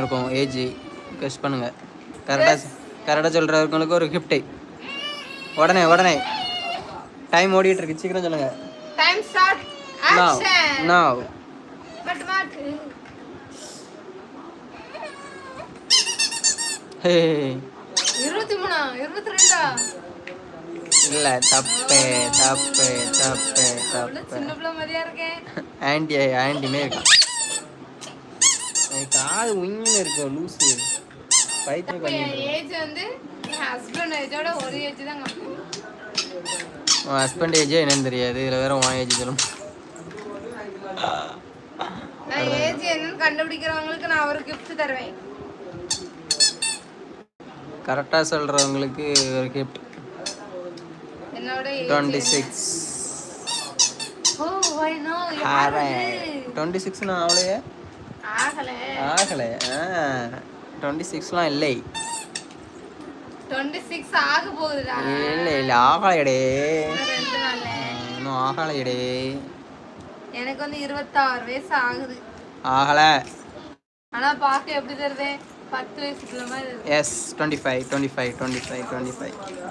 இருக்கும் age guess பண்ணுங்க. கரெக்டாக சொல்கிறவங்களுக்கு ஒரு கிஃப்ட்டு. உடனே டைம் ஓடிட்டு இருக்கு, சீக்கிரம் சொல்லுங்க. Time start. ஆக்ஷன். நவ பட் ஹே 23 22 இல்ல, தப்பு. சின்ன பிள்ளை மாதிரியா இருக்கே. ஆண்டிமே இருக்கான். காது உயின்னு இருக்கு லூசு. பைத்தியம் பண்ணி. ஏஜ் வந்து என் ஹஸ்பண்ட் ஏஜோட ஒரு ஏஜ் தான் கம்மி. உன் ஹஸ்பண்ட் ஏஜே என்னன்னு தெரியாது, இதில் வேற உன் ஏஜ் சொல்லும். நான் ஏஜ் என்னன்னு கண்டுபிடிக்கிறவங்களுக்கு நான் ஒரு gift தருவேன். கரெக்டாக சொல்கிறவங்களுக்கு ஒரு கிஃப்ட். என்னோட ஏஜ் 26. O I know. யாரு 26 நான் அவளையே ஆகல. 26லாம் இல்லை. 26 ஆக போகுதுடா. இல்லை ஆகலையடே. ரெண்டு நாள்ல இன்னும் ஆகலையடே. எனக்கு வந்து 26 வயசு ஆகுது. ஆகல. ஆனா பாக்க எப்படி தெரியுது? 10 வயசுக்குள்ள மாதிரி. எஸ் 25.